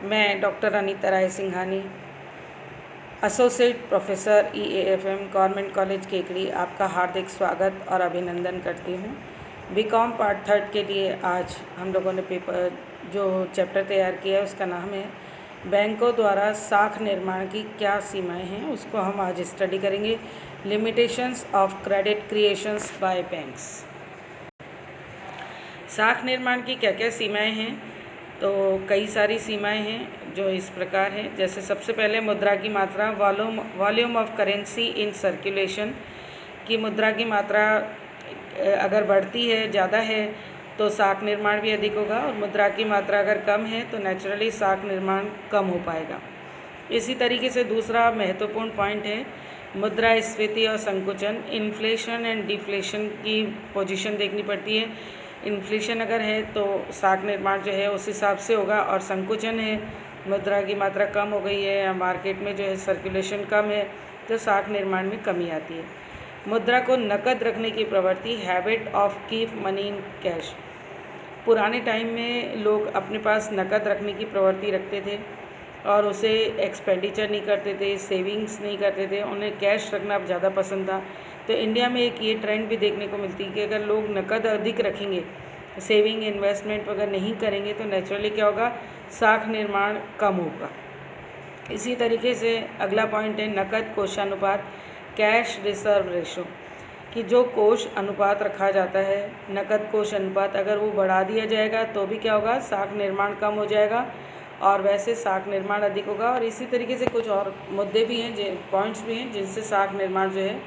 मैं doctor Anita Rai Singhani, associate professor EAFM government college Kekri आपका हार्दिक स्वागत और अभिनंदन करती हूँ। बीकॉम पार्ट 3 के लिए आज हम लोगों ने पेपर जो चैप्टर तैयार किया है उसका नाम है बैंकों द्वारा साख निर्माण की क्या सीमाएं हैं, उसको हम आज स्टडी करेंगे। Limitations of credit creations bye banks. साख निर्माण की क्या क्या सीमाएं हैं? तो कई सारी सीमाएं हैं जो इस प्रकार हैं। जैसे सबसे पहले मुद्रा की मात्रा, volume of currency in circulation, की मुद्रा की मात्रा अगर बढ़ती है, ज़्यादा है तो साख निर्माण भी अधिक होगा, और मुद्रा की मात्रा अगर कम है तो नेचुरली साख निर्माण कम हो पाएगा। इसी तरीके से दूसरा महत्वपूर्ण पॉइंट है मुद्रास्फीति और संकुचन। इन्फ्लेशन एंड डिफ्लेशन की पोजीशन देखनी पड़ती है। इन्फ्लेशन अगर है तो साख निर्माण जो है उस हिसाब से होगा, और संकुचन है, मुद्रा की मात्रा कम हो गई है या मार्केट में जो है सर्कुलेशन कम है तो साख निर्माण में कमी आती है। मुद्रा को नकद रखने की प्रवृत्ति, habit of keep money in cash. पुराने टाइम में लोग अपने पास नकद रखने की प्रवृत्ति रखते थे और उसे एक्सपेंडिचर नहीं करते थे, सेविंग्स नहीं करते थे, उन्हें कैश रखना ज़्यादा पसंद था। तो इंडिया में एक ये ट्रेंड भी देखने को मिलती है कि अगर लोग नकद अधिक रखेंगे, सेविंग इन्वेस्टमेंट अगर नहीं करेंगे तो नेचुरली क्या होगा, साख निर्माण कम होगा। इसी तरीके से अगला पॉइंट है नकद कोषानुपात, कैश रिजर्व रेशो, कि जो कोष अनुपात रखा जाता है, नकद कोष अनुपात, अगर वो बढ़ा दिया जाएगा तो भी क्या होगा, साख निर्माण कम हो जाएगा और वैसे साख निर्माण अधिक होगा। और इसी तरीके से कुछ और मुद्दे भी हैं, पॉइंट्स भी हैं जिनसे साख निर्माण जो है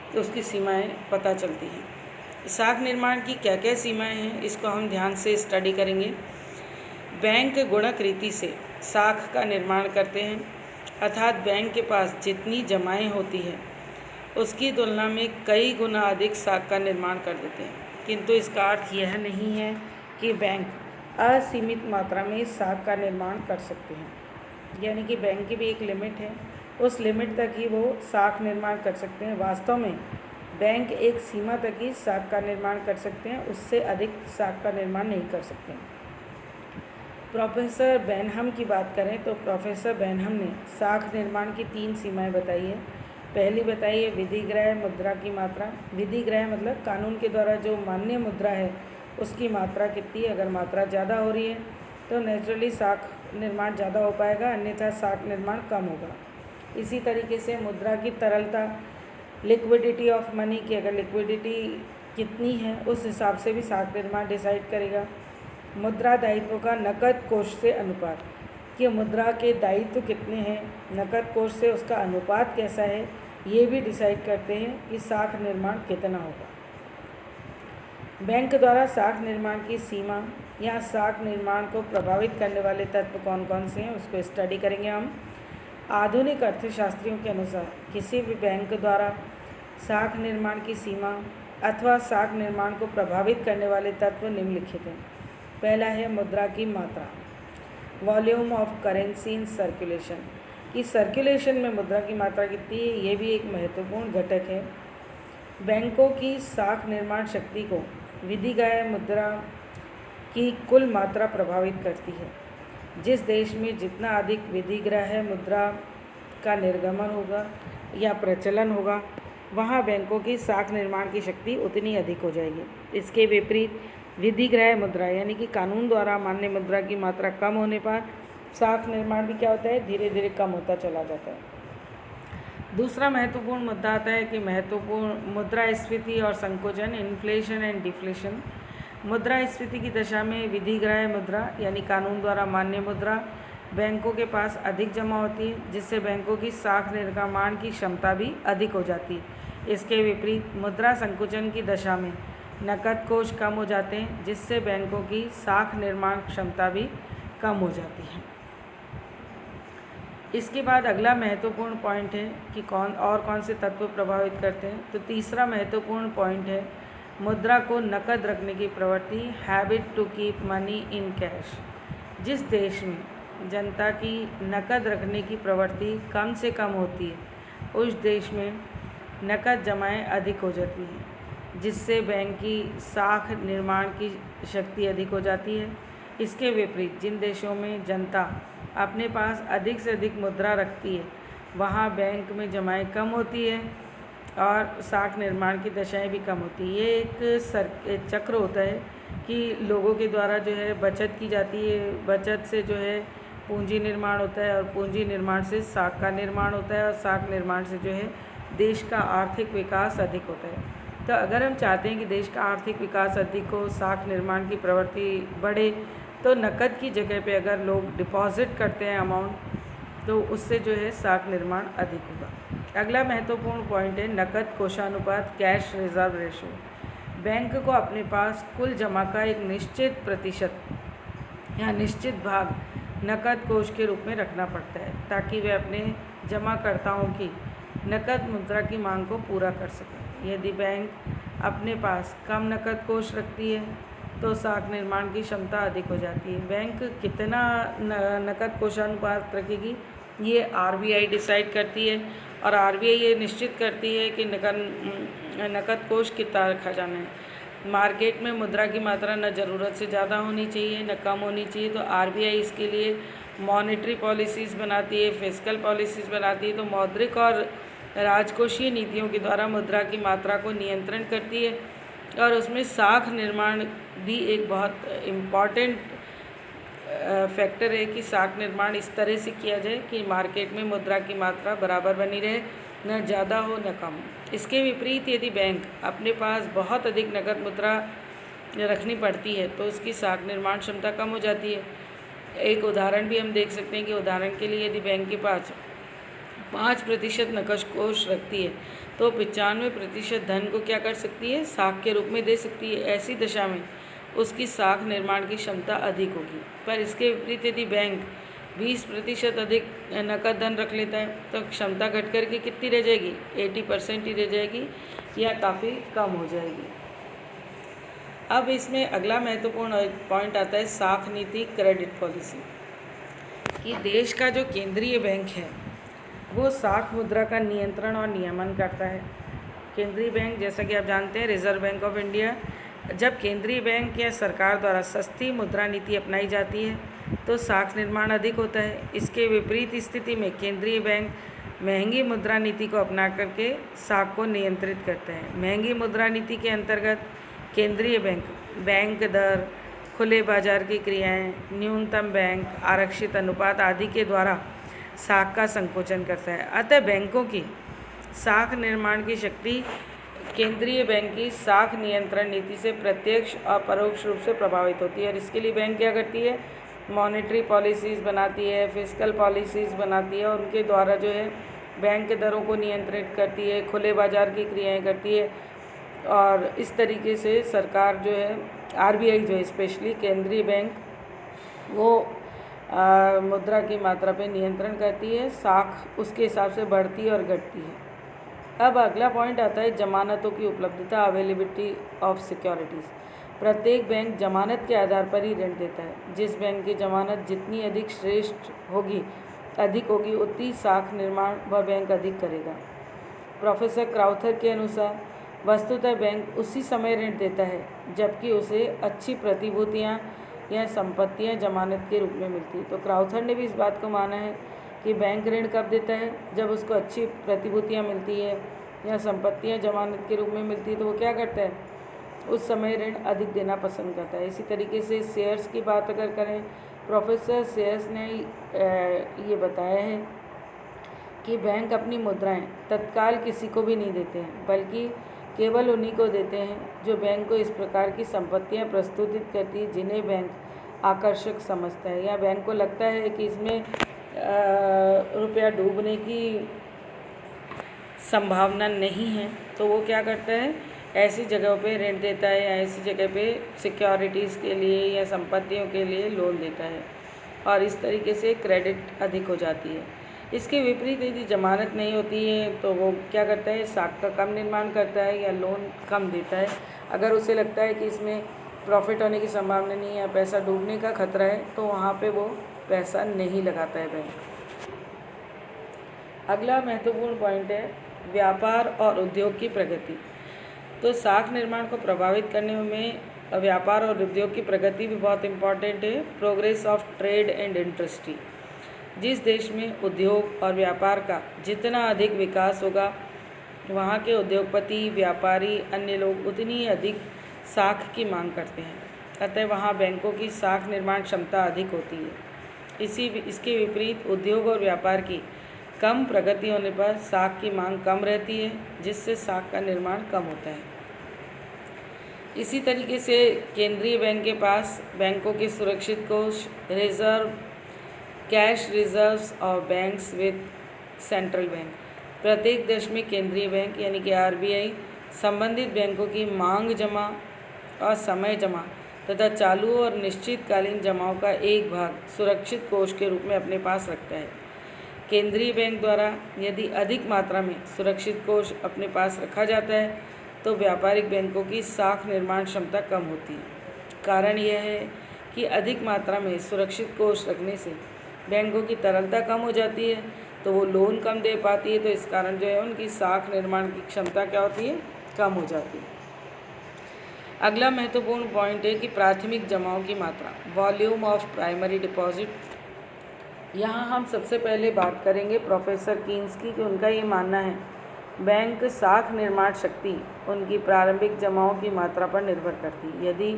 तो उसकी सीमाएं पता चलती हैं। साख निर्माण की क्या क्या सीमाएं हैं, इसको हम ध्यान से स्टडी करेंगे। बैंक गुणक रीति से साख का निर्माण करते हैं, अर्थात बैंक के पास जितनी जमाएं होती है उसकी तुलना में कई गुना अधिक साख का निर्माण कर देते हैं। किंतु इसका अर्थ यह नहीं है कि बैंक असीमित मात्रा में साख का निर्माण कर सकते हैं, यानी कि बैंक की भी एक लिमिट है, उस लिमिट तक ही वो साख निर्माण कर सकते हैं। वास्तव में बैंक एक सीमा तक ही साख का निर्माण कर सकते हैं, उससे अधिक साख का निर्माण नहीं कर सकते हैं। प्रोफेसर बेनहम की बात करें तो प्रोफेसर बेनहम ने साख निर्माण की 3 सीमाएं बताई है। पहली बताई है विधिग्राह्य मुद्रा की मात्रा। विधिग्राह्य मतलब कानून के द्वारा जो मान्य मुद्रा है उसकी मात्रा कितनी है। अगर मात्रा ज़्यादा हो रही है तो नेचुरली साख निर्माण ज़्यादा हो पाएगा, अन्यथा साख निर्माण कम होगा। इसी तरीके से मुद्रा की तरलता, लिक्विडिटी ऑफ मनी, की अगर लिक्विडिटी कितनी है उस हिसाब से भी साख निर्माण डिसाइड करेगा। मुद्रा दायित्व का नकद कोष से अनुपात, कि मुद्रा के दायित्व कितने हैं, नकद कोष से उसका अनुपात कैसा है, ये भी डिसाइड करते हैं कि साख निर्माण कितना होगा। बैंक द्वारा साख निर्माण की सीमा या साख निर्माण को प्रभावित करने वाले तत्व कौन कौन से हैं, उसको स्टडी करेंगे हम। आधुनिक अर्थशास्त्रियों के अनुसार किसी भी बैंक द्वारा साख निर्माण की सीमा अथवा साख निर्माण को प्रभावित करने वाले तत्व निम्नलिखित हैं। पहला है मुद्रा की मात्रा, volume of currency in circulation, कि सर्कुलेशन में मुद्रा की मात्रा कितनी है, ये भी एक महत्वपूर्ण घटक है। बैंकों की साख निर्माण शक्ति को विधिग्राह्य मुद्रा की कुल मात्रा प्रभावित करती है। जिस देश में जितना अधिक विधिग्राह्य मुद्रा का निर्गमन होगा या प्रचलन होगा, वहाँ बैंकों की साख निर्माण की शक्ति उतनी अधिक हो जाएगी। इसके विपरीत विधिग्राह्य मुद्रा यानी कि कानून द्वारा मान्य मुद्रा की मात्रा कम होने पर साख निर्माण भी क्या होता है, धीरे धीरे कम होता चला जाता है। दूसरा महत्वपूर्ण मुद्दा आता है कि महत्वपूर्ण मुद्रास्फीति और संकुचन, इन्फ्लेशन एंड डिफ्लेशन। मुद्रास्फीति की दशा में विधिग्राह्य मुद्रा यानी कानून द्वारा मान्य मुद्रा बैंकों के पास अधिक जमा होती है, जिससे बैंकों की साख निर्माण की क्षमता भी अधिक हो जाती है। इसके विपरीत मुद्रा संकुचन की दशा में नकद कोष कम हो जाते हैं, जिससे बैंकों की साख निर्माण क्षमता भी कम हो जाती है। इसके बाद अगला महत्वपूर्ण पॉइंट है कि कौन से तत्व प्रभावित करते हैं। तो तीसरा महत्वपूर्ण पॉइंट है मुद्रा को नकद रखने की प्रवृत्ति, habit to keep money in cash. जिस देश में जनता की नकद रखने की प्रवृत्ति कम से कम होती है, उस देश में नकद जमाएं अधिक हो जाती हैं, जिससे बैंक की साख निर्माण की शक्ति अधिक हो जाती है। इसके विपरीत जिन देशों में जनता अपने पास अधिक से अधिक मुद्रा रखती है वहाँ बैंक में जमाएँ कम होती है और साख निर्माण की दशाएं भी कम होती है। ये एक चक्र होता है कि लोगों के द्वारा जो है बचत की जाती है, बचत से जो है पूंजी निर्माण होता है और पूंजी निर्माण से साख का निर्माण होता है और साख निर्माण से जो है देश का आर्थिक विकास अधिक होता है। तो अगर हम चाहते हैं कि देश का आर्थिक विकास अधिक हो, साख निर्माण की प्रवृत्ति बढ़े, तो नकद की जगह पे अगर लोग डिपॉजिट करते हैं अमाउंट, तो उससे जो है साख निर्माण अधिक होगा। अगला महत्वपूर्ण पॉइंट है नकद कोषानुपात, कैश रिजर्व रेशो। बैंक को अपने पास कुल जमा का एक निश्चित प्रतिशत या निश्चित भाग नकद कोष के रूप में रखना पड़ता है ताकि वे अपने जमाकर्ताओं की नकद मुद्रा की मांग को पूरा कर सकें। यदि बैंक अपने पास कम नकद कोष रखती है तो साख निर्माण की क्षमता अधिक हो जाती है। बैंक कितना नकद कोषानुपात रखेगी ये आरबीआई डिसाइड करती है और आरबीआई ये निश्चित करती है कि नकद कोष कितना रखा जाना है। मार्केट में मुद्रा की मात्रा न ज़रूरत से ज़्यादा होनी चाहिए न कम होनी चाहिए, तो आरबीआई इसके लिए मॉनेटरी पॉलिसीज़ बनाती है, फिस्कल पॉलिसीज़ बनाती है। तो मौद्रिक और राजकोषीय नीतियों के द्वारा मुद्रा की मात्रा को नियंत्रण करती है और उसमें साख निर्माण भी एक बहुत इम्पॉर्टेंट फैक्टर है कि साख निर्माण इस तरह से किया जाए कि मार्केट में मुद्रा की मात्रा बराबर बनी रहे, न ज़्यादा हो न कम हो। इसके विपरीत यदि बैंक अपने पास बहुत अधिक नकद मुद्रा रखनी पड़ती है तो उसकी साख निर्माण क्षमता कम हो जाती है। एक उदाहरण भी हम देख सकते हैं कि उदाहरण के लिए यदि बैंक के पास 5% नकद कोष रखती है तो 95% धन को क्या कर सकती है, साख के रूप में दे सकती है। ऐसी दशा में उसकी साख निर्माण की क्षमता अधिक होगी। पर इसके विपरीत यदि बैंक 20% अधिक नकद धन रख लेता है तो क्षमता घट कर के कितनी रह जाएगी, 80% ही रह जाएगी या काफ़ी कम हो जाएगी। अब इसमें अगला महत्वपूर्ण पॉइंट आता है साख नीति, क्रेडिट पॉलिसी। कि देश का जो केंद्रीय बैंक है वो साख मुद्रा का नियंत्रण और नियमन करता है। केंद्रीय बैंक, जैसा कि आप जानते हैं, रिजर्व बैंक ऑफ इंडिया, जब केंद्रीय बैंक या सरकार द्वारा सस्ती मुद्रा नीति अपनाई जाती है तो साख निर्माण अधिक होता है। इसके विपरीत स्थिति में केंद्रीय बैंक महंगी मुद्रा नीति को अपना करके साख को नियंत्रित करते हैं। महंगी मुद्रा नीति के अंतर्गत केंद्रीय बैंक दर, खुले बाजार की क्रियाएं, न्यूनतम बैंक, आरक्षित अनुपात आदि के द्वारा साख का संकोचन करता है। अतः बैंकों की साख निर्माण की शक्ति केंद्रीय बैंक की साख नियंत्रण नीति से प्रत्यक्ष और परोक्ष रूप से प्रभावित होती है। और इसके लिए बैंक क्या करती है, मॉनेटरी पॉलिसीज़ बनाती है, फिस्कल पॉलिसीज़ बनाती है और उनके द्वारा जो है बैंक के दरों को नियंत्रित करती है, खुले बाजार की क्रियाएं करती है। और इस तरीके से सरकार जो है, आरबीआई जो है स्पेशली केंद्रीय बैंक, वो मुद्रा की मात्रा पे नियंत्रण करती है, साख उसके हिसाब से बढ़ती है और घटती है। अब अगला पॉइंट आता है जमानतों की उपलब्धता, अवेलेबिलिटी ऑफ सिक्योरिटीज़। प्रत्येक बैंक जमानत के आधार पर ही ऋण देता है। जिस बैंक की जमानत जितनी अधिक अधिक होगी उतनी साख निर्माण वह बैंक अधिक करेगा। प्रोफेसर क्राउथर के अनुसार वस्तुतः बैंक उसी समय ऋण देता है जबकि उसे अच्छी प्रतिभूतियाँ या संपत्तियाँ जमानत के रूप में मिलती है। तो क्राउथर ने भी इस बात को माना है कि बैंक ऋण कब देता है, जब उसको अच्छी प्रतिभूतियाँ मिलती है या संपत्तियाँ जमानत के रूप में मिलती है, तो वो क्या करता है, उस समय ऋण अधिक देना पसंद करता है। इसी तरीके से शेयर्स की बात अगर करें, प्रोफेसर शेयर्स ने ये बताया है कि बैंक अपनी मुद्राएं तत्काल किसी को भी नहीं देते हैं, बल्कि केवल उन्हीं को देते हैं जो बैंक को इस प्रकार की संपत्तियां प्रस्तुत करती है जिन्हें बैंक आकर्षक समझता है या बैंक को लगता है कि इसमें रुपया डूबने की संभावना नहीं है, तो वो क्या करता है, ऐसी जगहों पे ऋण देता है या ऐसी जगह पे सिक्योरिटीज़ के लिए या संपत्तियों के लिए लोन देता है और इस तरीके से क्रेडिट अधिक हो जाती है। इसके विपरीत यदि जमानत नहीं होती है तो वो क्या करता है, साख का कम निर्माण करता है या लोन कम देता है। अगर उसे लगता है कि इसमें प्रॉफिट होने की संभावना नहीं है या पैसा डूबने का खतरा है तो वहाँ पे वो पैसा नहीं लगाता है बैंक। अगला महत्वपूर्ण पॉइंट है व्यापार और उद्योग की प्रगति। तो साख निर्माण को प्रभावित करने में व्यापार और उद्योग की प्रगति भी बहुत इम्पॉर्टेंट है। Progress of trade and industry. जिस देश में उद्योग और व्यापार का जितना अधिक विकास होगा, वहाँ के उद्योगपति, व्यापारी, अन्य लोग उतनी ही अधिक साख की मांग करते हैं। अतः वहाँ बैंकों की साख निर्माण क्षमता अधिक होती है। इसके विपरीत उद्योग और व्यापार की कम प्रगति होने पर साख की मांग कम रहती है, जिससे साख का निर्माण कम होता है। इसी तरीके से केंद्रीय बैंक के पास बैंकों के सुरक्षित कोष, रिजर्व, कैश रिजर्व्स और बैंक्स विद सेंट्रल बैंक। प्रत्येक देश में केंद्रीय बैंक यानी कि RBI संबंधित बैंकों की मांग जमा और समय जमा तथा चालू और निश्चितकालीन जमाओं का एक भाग सुरक्षित कोष के रूप में अपने पास रखता है। केंद्रीय बैंक द्वारा यदि अधिक मात्रा में सुरक्षित कोष अपने पास रखा जाता है तो व्यापारिक बैंकों की साख निर्माण क्षमता कम होती है। कारण यह है कि अधिक मात्रा में सुरक्षित कोष रखने से बैंकों की तरलता कम हो जाती है, तो वो लोन कम दे पाती है, तो इस कारण जो है उनकी साख निर्माण की क्षमता क्या होती है, कम हो जाती है। अगला महत्वपूर्ण पॉइंट है कि प्राथमिक जमाओं की मात्रा, वॉल्यूम ऑफ प्राइमरी डिपॉजिट। यहाँ हम सबसे पहले बात करेंगे प्रोफेसर कीन्स की कि उनका ये मानना है बैंक साख निर्माण शक्ति उनकी प्रारंभिक जमाओं की मात्रा पर निर्भर करती है। यदि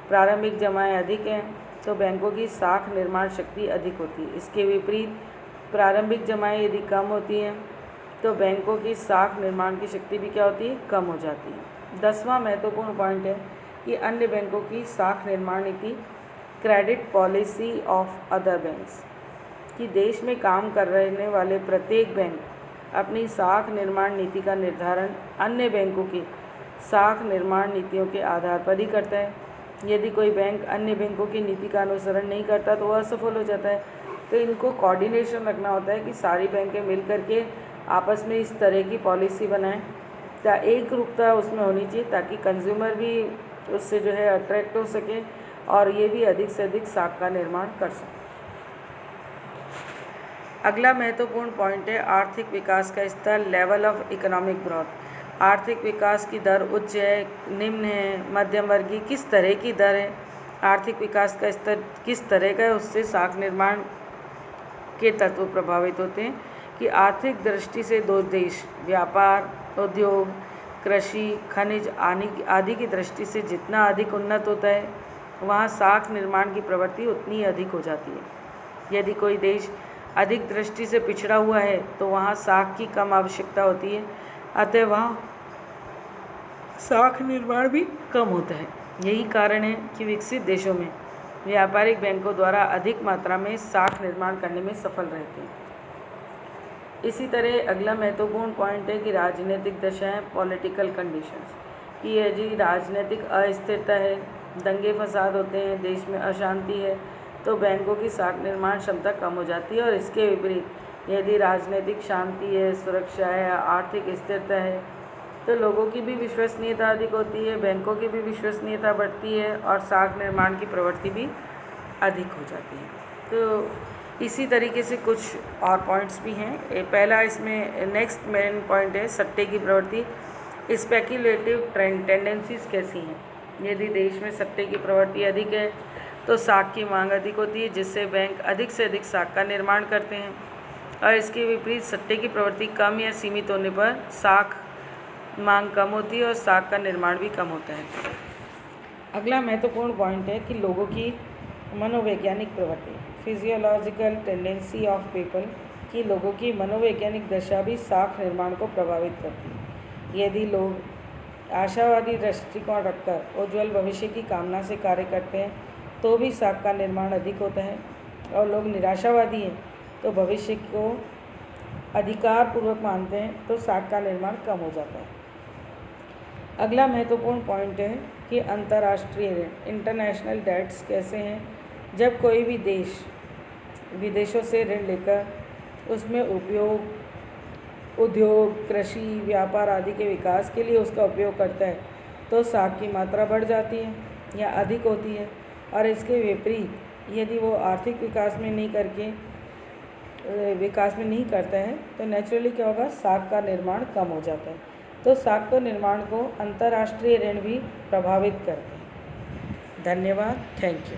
प्रारंभिक जमाएँ अधिक हैं तो बैंकों की साख निर्माण शक्ति अधिक होती है। इसके विपरीत प्रारंभिक जमाएँ यदि कम होती हैं तो बैंकों की साख निर्माण की शक्ति भी क्या होती है, कम हो जाती है। 10वां महत्वपूर्ण पॉइंट है कि अन्य बैंकों की साख निर्माण नीति, credit policy of other banks, कि देश में काम कर रहने वाले प्रत्येक बैंक अपनी साख निर्माण नीति का निर्धारण अन्य बैंकों की साख निर्माण नीतियों के आधार पर ही करता है। यदि कोई बैंक अन्य बैंकों की नीति का अनुसरण नहीं करता तो वह असफल हो जाता है। तो इनको कोऑर्डिनेशन रखना होता है कि सारी बैंकें मिल करके आपस में इस तरह की पॉलिसी बनाएं, एक रूपता उसमें होनी चाहिए ताकि कंज्यूमर भी उससे जो है अट्रैक्ट हो सके और ये भी अधिक से अधिक साख का निर्माण कर सके। अगला महत्वपूर्ण पॉइंट है आर्थिक विकास का स्तर, लेवल ऑफ इकोनॉमिक ग्रोथ। आर्थिक विकास की दर उच्च है, निम्न है, मध्यम वर्गीय, किस तरह की दर है, आर्थिक विकास का स्तर किस तरह का है, उससे साख निर्माण के तत्व प्रभावित होते हैं। कि आर्थिक दृष्टि से दो देश व्यापार, उद्योग, कृषि, खनिज आदि की दृष्टि से जितना अधिक उन्नत होता है वहाँ साख निर्माण की प्रवृत्ति उतनी अधिक हो जाती है। यदि कोई देश अधिक दृष्टि से पिछड़ा हुआ है तो वहाँ साख की कम आवश्यकता होती है, अतः वहाँ साख निर्माण भी कम होता है। यही कारण है कि विकसित देशों में व्यापारिक बैंकों द्वारा अधिक मात्रा में साख निर्माण करने में सफल रहते हैं। इसी तरह अगला महत्वपूर्ण पॉइंट है कि राजनीतिक दशाएं, पॉलिटिकल कंडीशंस, कि यदि राजनीतिक अस्थिरता है, दंगे फसाद होते हैं, देश में अशांति है, तो बैंकों की साख निर्माण क्षमता कम हो जाती है। और इसके विपरीत यदि राजनीतिक शांति है, सुरक्षा है, आर्थिक स्थिरता है, तो लोगों की भी विश्वसनीयता अधिक होती है, बैंकों की भी विश्वसनीयता बढ़ती है और साख निर्माण की प्रवृत्ति भी अधिक हो जाती है। तो इसी तरीके से कुछ और पॉइंट्स भी हैं। पहला इसमें नेक्स्ट मेन पॉइंट है सट्टे की प्रवृत्ति। स्पेक्युलेटिव टेंडेंसीज कैसी हैं? यदि देश में सट्टे की प्रवृत्ति अधिक है तो साख की मांग अधिक होती है, जिससे बैंक अधिक से अधिक साख का निर्माण करते हैं। और इसके विपरीत सट्टे की प्रवृत्ति कम या सीमित होने पर साख मांग कम होती है और साख का निर्माण भी कम होता है। अगला महत्वपूर्ण पॉइंट है कि लोगों की मनोवैज्ञानिक प्रवृत्ति, फिजियोलॉजिकल टेंडेंसी ऑफ पीपल, कि लोगों की मनोवैज्ञानिक दशा भी साख निर्माण को प्रभावित करती है। यदि लोग आशावादी दृष्टिकोण रखकर उज्ज्वल भविष्य की कामना से कार्य करते हैं तो भी साख का निर्माण अधिक होता है, और लोग निराशावादी हैं तो भविष्य को अधिकारपूर्वक मानते हैं तो साख का निर्माण कम हो जाता है। अगला महत्वपूर्ण पॉइंट है कि अंतर्राष्ट्रीय ऋण, इंटरनेशनल डेट्स कैसे हैं? जब कोई भी देश विदेशों से ऋण लेकर उसमें उद्योग, कृषि, व्यापार आदि के विकास के लिए उसका उपयोग करता है तो साख की मात्रा बढ़ जाती है या अधिक होती है। और इसके विपरीत यदि वो आर्थिक विकास में नहीं करता है तो नेचुरली क्या होगा, साख का निर्माण कम हो जाता है। तो साख के निर्माण को अंतर्राष्ट्रीय ऋण भी प्रभावित करते हैं। धन्यवाद, थैंक यू।